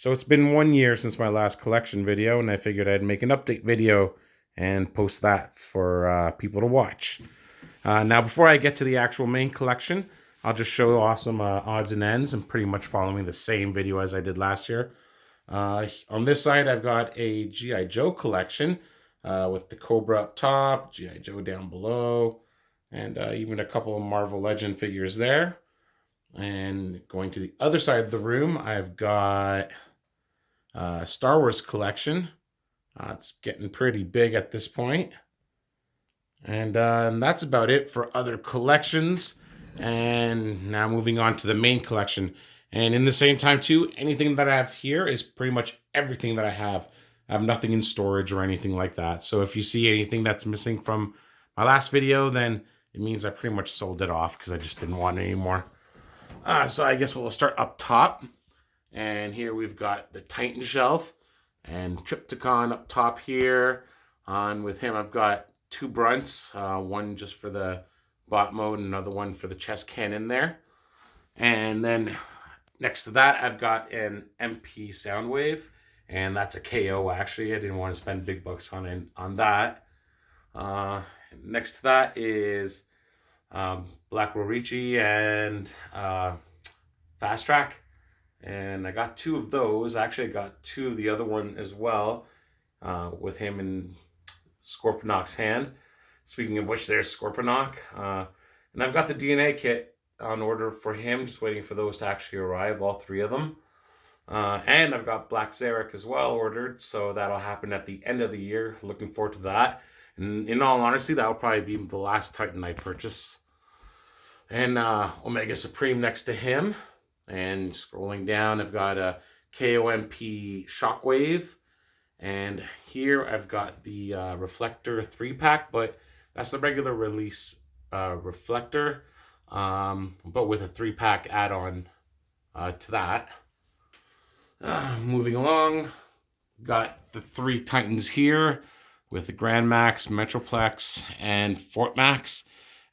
So it's been 1 year since my last collection video, and I figured I'd make an update video and post that for people to watch. Now, before I get to the actual main collection, I'll just show off some odds and ends. I'm pretty much following the same video as I did last year. On this side, I've got a G.I. Joe collection with the Cobra up top, G.I. Joe down below, and even a couple of Marvel Legend figures there. And going to the other side of the room, I've got a Star Wars collection. It's getting pretty big at this point. And that's about it for other collections. And now moving on to the main collection. And in the same time too, anything that I have here is pretty much everything that I have. I have nothing in storage or anything like that. So if you see anything that's missing from my last video, then it means I pretty much sold it off because I just didn't want it anymore. So I guess we'll start up top. And here we've got the Titan shelf and Decepticon up top here. And with him, I've got two Brunts, one just for the bot mode and another one for the chest cannon there. And then next to that, I've got an MP Soundwave, and that's a KO actually. I didn't want to spend big bucks on that. Next to that is Black Rorichi and Fast Track. And I got two of those. Actually, I got two of the other one as well with him in Scorponok's hand. Speaking of which, there's Scorponok. And I've got the DNA kit on order for him, just waiting for those to actually arrive, all three of them. And I've got Black Zarek as well ordered, so that'll happen at the end of the year. Looking forward to that. And in all honesty, that'll probably be the last Titan I purchase. And Omega Supreme next to him. And scrolling down, I've got a KOMP Shockwave. And here I've got the Reflector 3-pack, but that's the regular release Reflector, but with a 3-pack add-on to that. Moving along, got the three Titans here with the Grand Max, Metroplex, and Fort Max.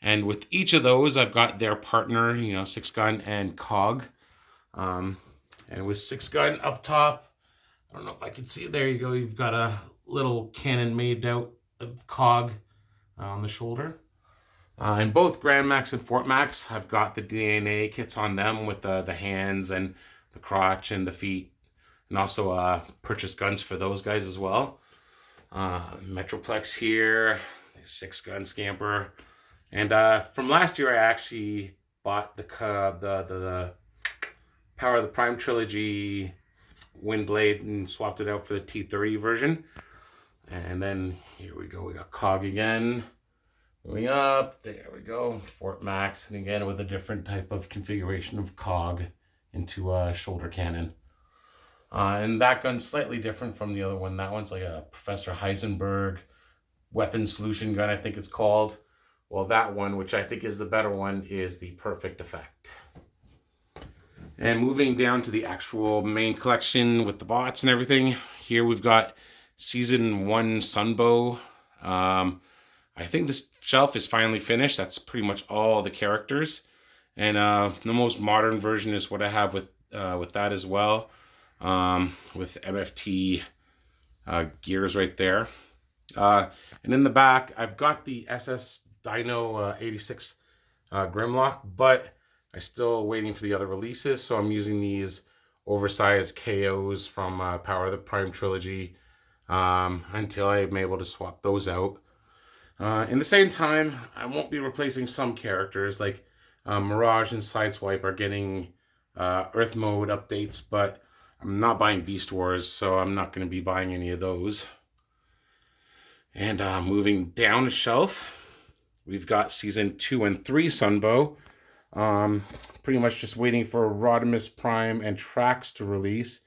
And with each of those, I've got their partner, 6 Gun and Cog. And with 6 Gun up top, I don't know if I can see it. There you go. You've got a little cannon made out of Cog on the shoulder. And both Grand Max and Fort Max, I've got the DNA kits on them with the hands and the crotch and the feet. And also purchased guns for those guys as well. Metroplex here, 6 Gun Scamper. And from last year, I actually bought the Power of the Prime Trilogy Windblade and swapped it out for the T30 version. And then here we go, we got Cog again. Moving up, there we go, Fort Max, and again with a different type of configuration of Cog into a shoulder cannon. And that gun's slightly different from the other one. That one's like a Professor Heisenberg weapon solution gun, I think it's called. Well, that one, which I think is the better one, is the Perfect Effect. And moving down to the actual main collection with the bots and everything, here we've got Season 1 Sunbow. I think this shelf is finally finished. That's pretty much all the characters. And the most modern version is what I have with that as well. With MFT gears right there. And in the back, I've got the SS Dino 86 Grimlock, but I'm still waiting for the other releases, so I'm using these oversized KOs from Power of the Prime Trilogy until I'm able to swap those out. In the same time, I won't be replacing some characters, like Mirage and Sideswipe are getting Earth Mode updates, but I'm not buying Beast Wars, so I'm not going to be buying any of those. And moving down the shelf, we've got Season 2 and 3 Sunbow. Pretty much just waiting for Rodimus Prime and Trax to release,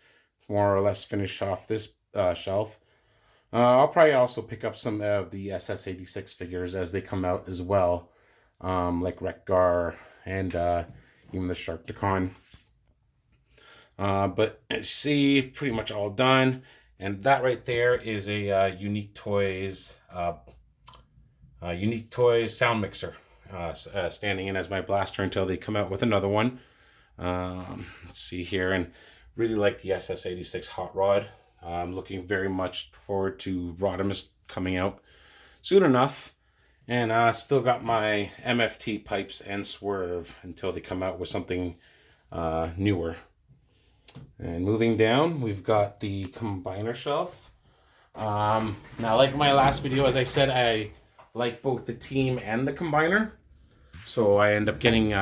more or less finish off this shelf. I'll probably also pick up some of the SS86 figures as they come out as well, like Wreck-Gar and even the Sharkticon. But see, pretty much all done. And that right there is a Unique Toys sound mixer. Standing in as my blaster until they come out with another one. Let's see here, and Really like the SS86 Hot Rod. I'm looking very much forward to Rodimus coming out soon enough. And still got my MFT pipes and swerve until they come out with something newer. And moving down, we've got the combiner shelf. Now, like my last video, as I said, I like both the team and the combiner. So I end up getting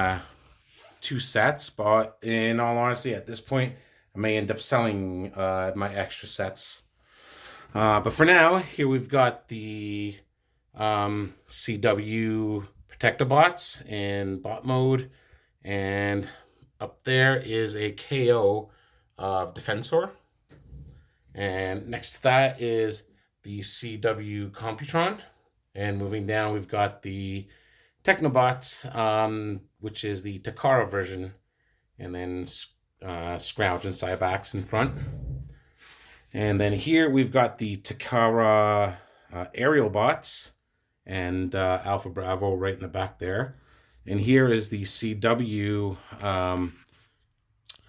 2 sets, but in all honesty, at this point, I may end up selling my extra sets. But for now, here we've got the CW Protectobots in bot mode, and up there is a KO of Defensor, and next to that is the CW Computron, and moving down we've got the Technobots, which is the Takara version, and then Scrouge and Cybax in front. And then here we've got the Takara aerial bots and Alpha Bravo right in the back there. And here is the CW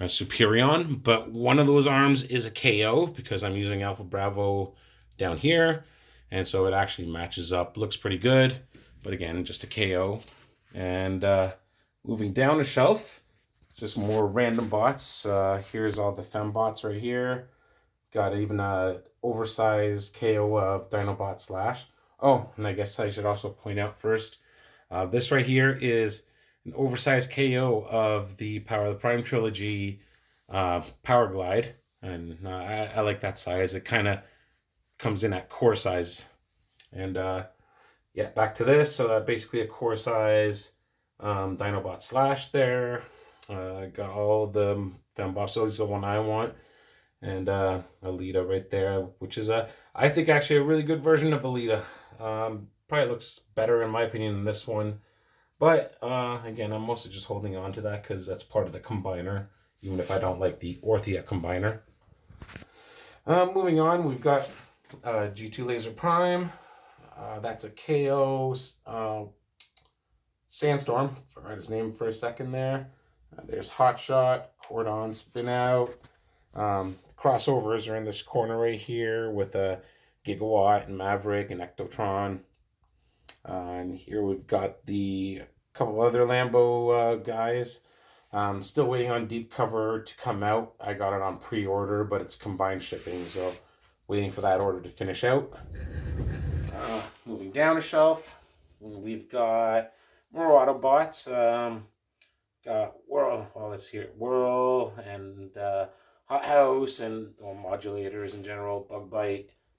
Superion, but one of those arms is a KO because I'm using Alpha Bravo down here, and so it actually matches up. Looks pretty good, but again, just a KO. And moving down the shelf, just more random bots. Here's all the fembots right here. Got even a oversized KO of Dinobot Slash. Oh, and I guess I should also point out first, this right here is an oversized KO of the Power of the Prime Trilogy Power Glide. And I like that size. It kind of comes in at core size. And yeah, back to this. So basically a core size Dinobot Slash there. Got all the fembots. So this is the one I want. And Alita right there, which is I think actually a really good version of Alita. Probably looks better in my opinion than this one, but again, I'm mostly just holding on to that because that's part of the combiner, even if I don't like the Orthia combiner. Moving on, we've got G2 Laser Prime. That's a KO Sandstorm. Forgot his name for a second there. There's Hotshot, Cordon, Spin Out. Crossovers are in this corner right here with a Gigawatt and Maverick and Ectotron. And here we've got the couple other Lambo guys. Still waiting on Deep Cover to come out. I got it on pre-order, but it's combined shipping, so waiting for that order to finish out. Moving down the shelf, we've got more Autobots. Got Whirl, well, let's see it, Whirl and Hot House and modulators in general,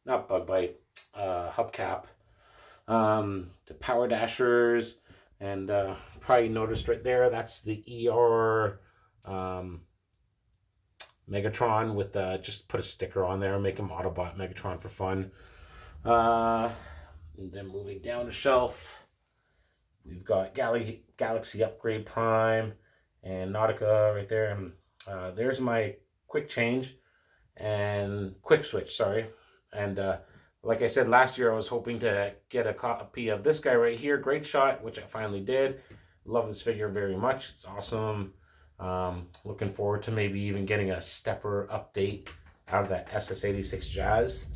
Hubcap, the Power Dashers, and probably noticed right there, that's the ER Megatron with just put a sticker on there, make him Autobot Megatron for fun. And then moving down the shelf, we've got Galaxy Upgrade Prime and Nautica right there. And there's my quick change and quick switch, sorry. And like I said, last year I was hoping to get a copy of this guy right here, Great Shot, which I finally did. Love this figure very much. It's awesome. Looking forward to maybe even getting a stepper update out of that SS86 Jazz.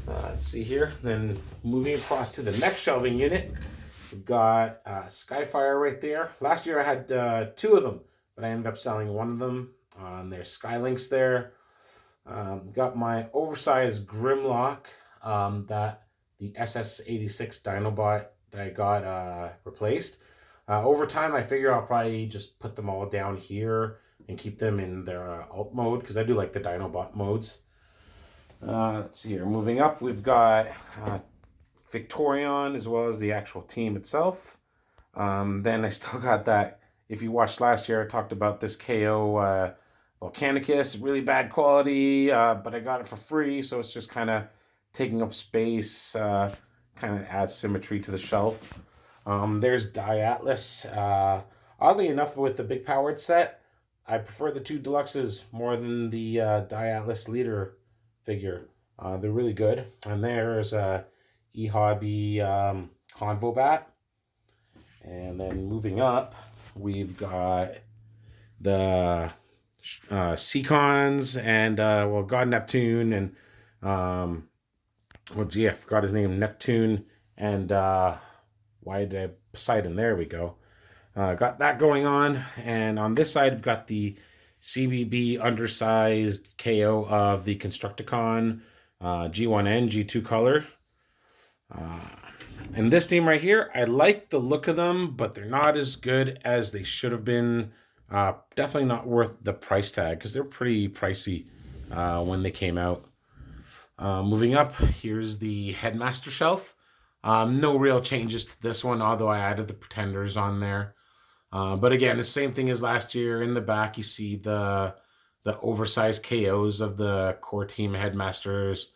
Let's see here. Then moving across to the next shelving unit, we've got Skyfire right there. Last year I had 2 of them, but I ended up selling one of them. There's Skylinks there. Got my oversized Grimlock, that the SS86 Dinobot that I got replaced. Over time, I figure I'll probably just put them all down here and keep them in their alt mode, because I do like the Dinobot modes. Let's see here. Moving up, we've got Victorion as well as the actual team itself. Then I still got that. If you watched last year, I talked about this KO Volcanicus, really bad quality, but I got it for free, so it's just kind of taking up space, kind of adds symmetry to the shelf. There's Diatlas. Oddly enough, with the big powered set, I prefer the 2 deluxes more than the Diatlas leader figure. They're really good. And there's eHobby Convobat. And then moving up, we've got the Seacons and well, God Neptune and well, gee, I forgot his name. Neptune and why did I Poseidon? There we go. Got that going on, and on this side, I've got the CBB undersized KO of the Constructicon G1N G2 color. And this team right here, I like the look of them, but they're not as good as they should have been. Definitely not worth the price tag because they're pretty pricey when they came out. Moving up, here's the Headmaster shelf. No real changes to this one, although I added the Pretenders on there. But again, the same thing as last year. In the back, you see the oversized KOs of the core team Headmasters.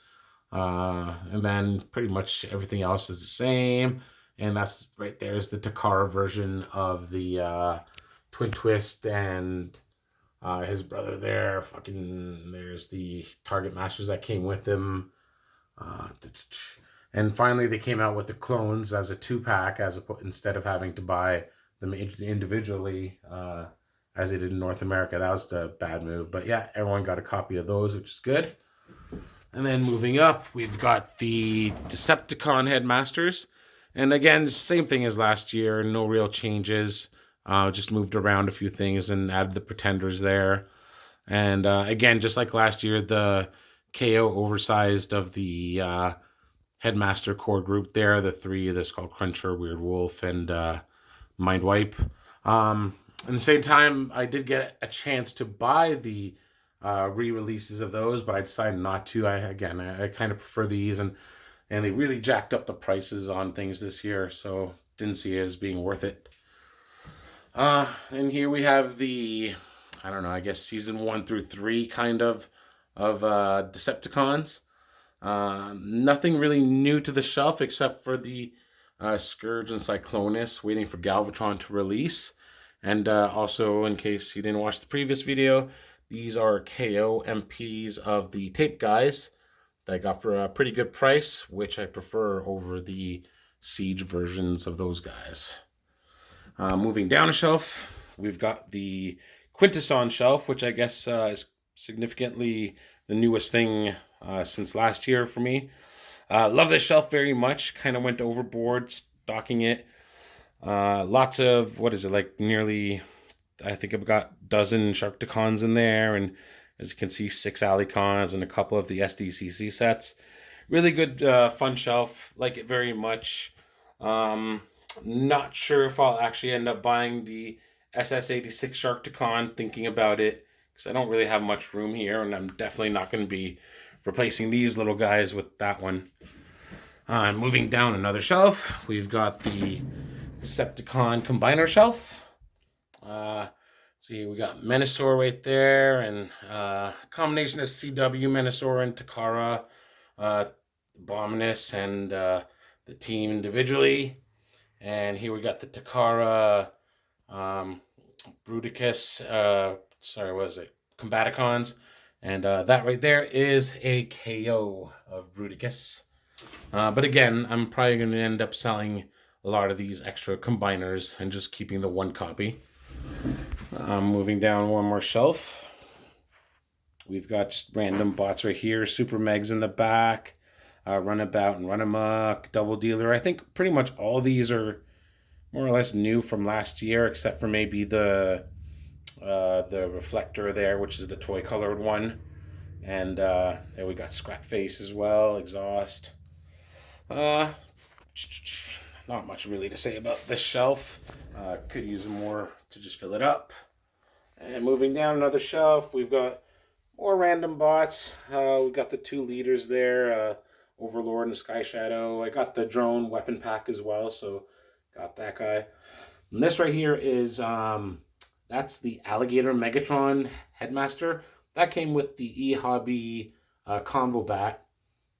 And then pretty much everything else is the same. And that's right there is the Takara version of the Twin Twist and his brother there. There's the Target Masters that came with him. And finally, they came out with the clones as a 2-pack instead of having to buy them individually as they did in North America. That was the bad move. But yeah, everyone got a copy of those, which is good. And then moving up, we've got the Decepticon Headmasters. And again, same thing as last year. No real changes. Just moved around a few things and added the Pretenders there. And again, just like last year, the KO oversized of the Headmaster core group there. The three, the Skull Cruncher, Weird Wolf, and Mind Wipe. At the same time, I did get a chance to buy the re-releases of those, but I decided not to. I kind of prefer these, and they really jacked up the prices on things this year, so didn't see it as being worth it. And here we have the, I don't know, I guess season 1 through 3 kind of Decepticons. Nothing really new to the shelf except for the Scourge and Cyclonus, waiting for Galvatron to release. And also, in case you didn't watch the previous video, these are KO MPs of the tape guys that I got for a pretty good price, which I prefer over the Siege versions of those guys. Moving down a shelf, we've got the Quintesson shelf, which I guess is significantly the newest thing since last year for me. Love this shelf very much. Kind of went overboard stocking it. Lots of, nearly, I think I've got a dozen Sharkticons in there, and as you can see, 6 Alicons and a couple of the SDCC sets. Really good, fun shelf. Like it very much. Not sure if I'll actually end up buying the SS86 Sharkticon, thinking about it, because I don't really have much room here, and I'm definitely not going to be replacing these little guys with that one. Moving down another shelf, we've got the Decepticon Combiner shelf. See, we got Menasor right there, and combination of CW, Menasor, and Takara, Abominus, and the team individually. And here we got the Takara, Bruticus, Combaticons. And that right there is a KO of Bruticus. But again, I'm probably going to end up selling a lot of these extra combiners and just keeping the one copy. Moving down one more shelf. We've got just random bots right here. Super Megs in the back. Runabout and Runamuck. Double Dealer. I think pretty much all these are more or less new from last year, except for maybe the Reflector there, which is the toy colored one. And there we got Scrap Face as well. Exhaust. Not much really to say about this shelf. Could use more to just fill it up. And moving down another shelf, we've got more random bots. We've got the 2 leaders there, Overlord and Sky Shadow. I got the drone weapon pack as well, so got that guy. And this right here is, that's the Alligator Megatron Headmaster. That came with the E-Hobby Convo Bat,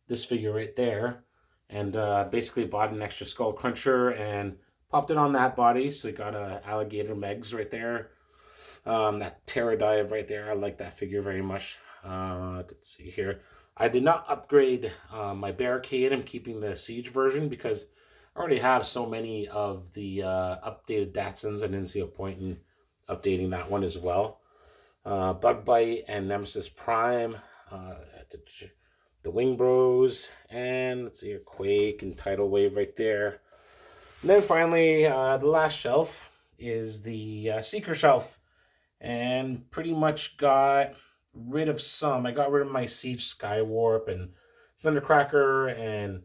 this figure right there. And basically bought an extra Skull Cruncher and popped it on that body. So we got a Alligator Megs right there. That Terra Dive right there. I like that figure very much. Let's see here. I did not upgrade my Barricade. I'm keeping the Siege version because I already have so many of the updated Datsuns. I didn't see a point in updating that one as well. Bug Bite and Nemesis Prime, the Wing Bros, and let's see here, Quake and Tidal Wave right there. And then finally, the last shelf is the Seeker shelf, and pretty much got rid of some. I got rid of my Siege Skywarp and Thundercracker and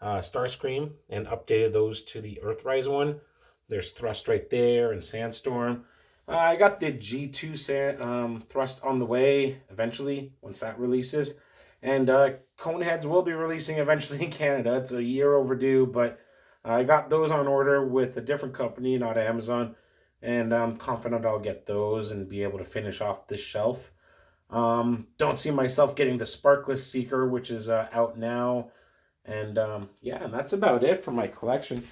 Starscream, and updated those to the Earthrise one. There's Thrust right there and Sandstorm. I got the G2 Thrust on the way eventually once that releases. And Coneheads will be releasing eventually in Canada. It's a year overdue, but I got those on order with a different company, not Amazon. And I'm confident I'll get those and be able to finish off this shelf. Don't see myself getting the Sparkless Seeker, which is out now. And yeah, and that's about it for my collection.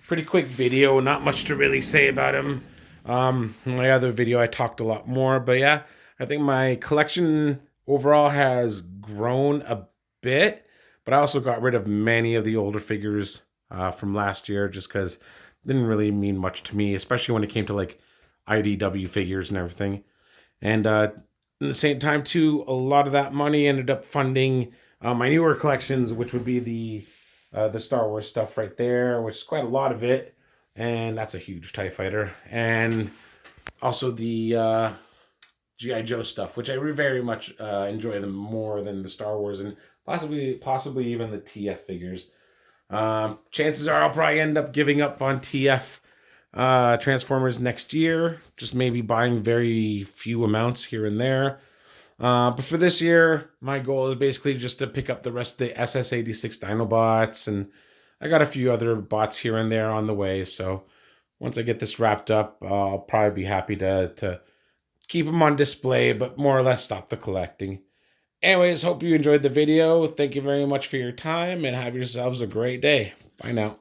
Pretty quick video, not much to really say about him. My other video I talked a lot more, but yeah, I think my collection overall has grown a bit, but I also got rid of many of the older figures from last year just because it didn't really mean much to me, especially when it came to like IDW figures and everything. And at the same time too, a lot of that money ended up funding my newer collections, which would be the Star Wars stuff right there, which is quite a lot of it. And that's a huge TIE Fighter. And also the G.I. Joe stuff, which I very much enjoy them more than the Star Wars and possibly even the TF figures. Chances are I'll probably end up giving up on TF Transformers next year. Just maybe buying very few amounts here and there. But for this year, my goal is basically just to pick up the rest of the SS86 Dinobots, and I got a few other bots here and there on the way. So once I get this wrapped up, I'll probably be happy to keep them on display, but more or less stop the collecting. Anyways, hope you enjoyed the video. Thank you very much for your time, and have yourselves a great day. Bye now.